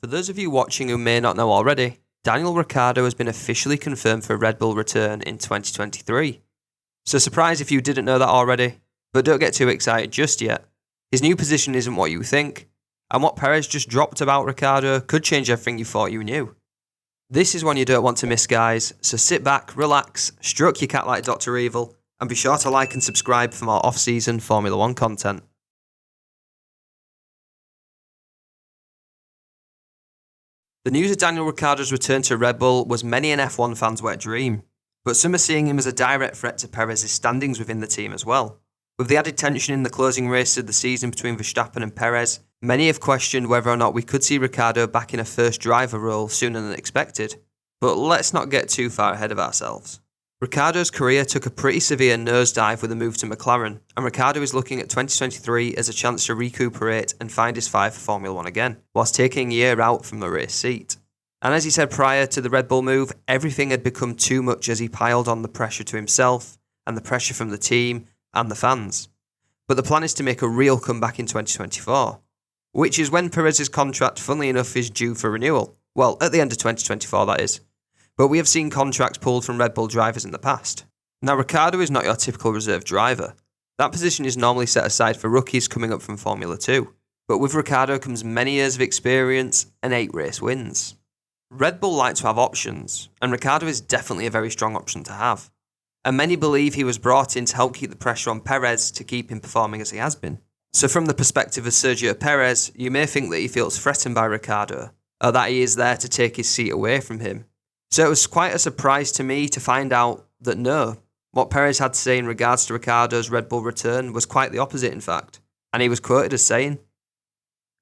For those of you watching who may not know already, Daniel Ricciardo has been officially confirmed for a Red Bull return in 2023. So surprise if you didn't know that already, but don't get too excited just yet. His new position isn't what you think, and what Perez just dropped about Ricciardo could change everything you thought you knew. This is one you don't want to miss, guys, so sit back, relax, stroke your cat like Dr. Evil, and be sure to like and subscribe for more off-season Formula 1 content. The news of Daniel Ricciardo's return to Red Bull was many an F1 fan's wet dream, but some are seeing him as a direct threat to Perez's standings within the team as well. With the added tension in the closing race of the season between Verstappen and Perez, many have questioned whether or not we could see Ricciardo back in a first driver role sooner than expected. But let's not get too far ahead of ourselves. Ricciardo's career took a pretty severe nosedive with a move to McLaren, and Ricciardo is looking at 2023 as a chance to recuperate and find his fire for Formula 1 again, whilst taking a year out from the race seat. And as he said prior to the Red Bull move, everything had become too much as he piled on the pressure to himself, and the pressure from the team, and the fans. But the plan is to make a real comeback in 2024, which is when Perez's contract, funnily enough, is due for renewal. Well, at the end of 2024, that is. But we have seen contracts pulled from Red Bull drivers in the past. Now, Ricciardo is not your typical reserve driver. That position is normally set aside for rookies coming up from Formula 2. But with Ricciardo comes many years of experience and 8 race wins. Red Bull like to have options, and Ricciardo is definitely a very strong option to have. And many believe he was brought in to help keep the pressure on Perez to keep him performing as he has been. So from the perspective of Sergio Perez, you may think that he feels threatened by Ricciardo, or that he is there to take his seat away from him. So it was quite a surprise to me to find out that no, what Perez had to say in regards to Ricciardo's Red Bull return was quite the opposite, in fact. And he was quoted as saying,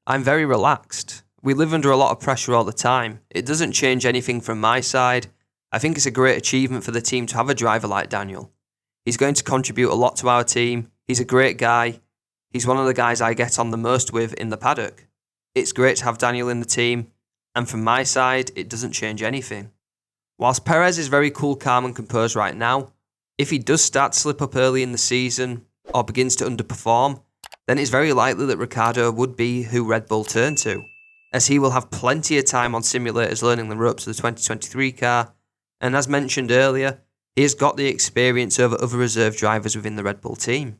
"I'm very relaxed. We live under a lot of pressure all the time. It doesn't change anything from my side. I think it's a great achievement for the team to have a driver like Daniel. He's going to contribute a lot to our team. He's a great guy. He's one of the guys I get on the most with in the paddock. It's great to have Daniel in the team. And from my side, it doesn't change anything." Whilst Perez is very cool, calm and composed right now, if he does start to slip up early in the season or begins to underperform, then it's very likely that Ricciardo would be who Red Bull turn to, as he will have plenty of time on simulators learning the ropes of the 2023 car, and as mentioned earlier, he has got the experience over other reserve drivers within the Red Bull team.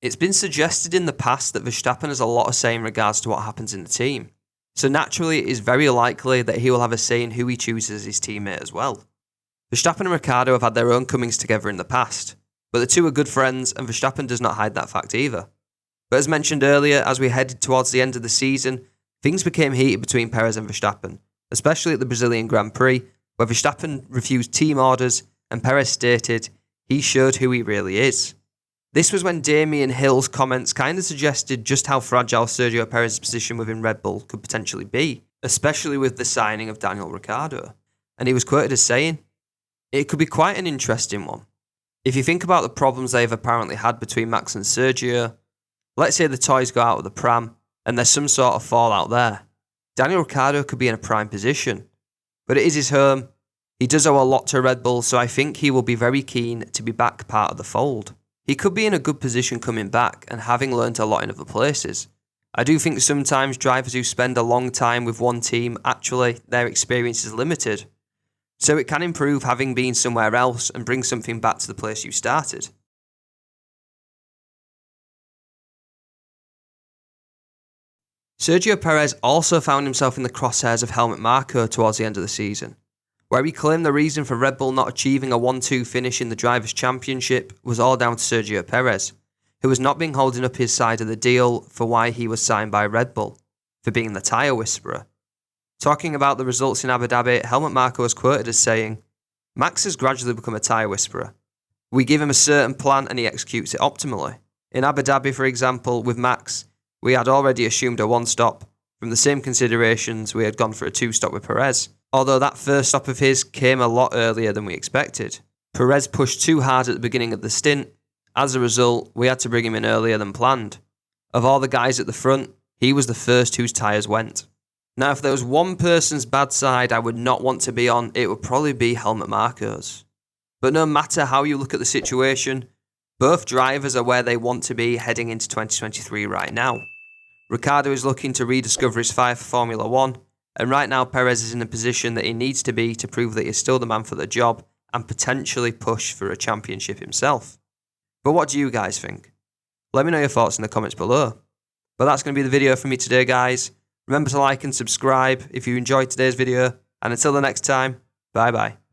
It's been suggested in the past that Verstappen has a lot of say in regards to what happens in the team, so naturally it is very likely that he will have a say in who he chooses as his teammate as well. Verstappen and Ricciardo have had their own comings together in the past, but the two are good friends and Verstappen does not hide that fact either. But as mentioned earlier, as we headed towards the end of the season, things became heated between Perez and Verstappen, especially at the Brazilian Grand Prix, where Verstappen refused team orders and Perez stated he showed who he really is. This was when Damien Hill's comments kind of suggested just how fragile Sergio Perez's position within Red Bull could potentially be, especially with the signing of Daniel Ricciardo. And he was quoted as saying, "It could be quite an interesting one. If you think about the problems they have apparently had between Max and Sergio, let's say the toys go out of the pram and there's some sort of fallout there. Daniel Ricciardo could be in a prime position. But it is his home. He does owe a lot to Red Bull, so I think he will be very keen to be back part of the fold. He could be in a good position coming back and having learnt a lot in other places. I do think sometimes drivers who spend a long time with one team, actually, their experience is limited. So it can improve having been somewhere else and bring something back to the place you started." Sergio Perez also found himself in the crosshairs of Helmut Marko towards the end of the season, where he claimed the reason for Red Bull not achieving a 1-2 finish in the Drivers' Championship was all down to Sergio Perez, who has not been holding up his side of the deal for why he was signed by Red Bull, for being the tyre whisperer. Talking about the results in Abu Dhabi, Helmut Marko was quoted as saying, "Max has gradually become a tyre whisperer. We give him a certain plan and he executes it optimally. In Abu Dhabi, for example, with Max, we had already assumed a 1-stop. From the same considerations, we had gone for a 2-stop with Perez. Although that first stop of his came a lot earlier than we expected. Perez pushed too hard at the beginning of the stint. As a result, we had to bring him in earlier than planned. Of all the guys at the front, he was the first whose tyres went." Now, if there was one person's bad side I would not want to be on, it would probably be Helmut Marko's. But no matter how you look at the situation, Both drivers are where they want to be heading into 2023 right now. Ricciardo is looking to rediscover his fire for Formula 1, and right now Perez is in a position that he needs to be to prove that he's still the man for the job and potentially push for a championship himself. But what do you guys think? Let me know your thoughts in the comments below. But that's going to be the video for me today, guys. Remember to like and subscribe if you enjoyed today's video, and until the next time, bye bye.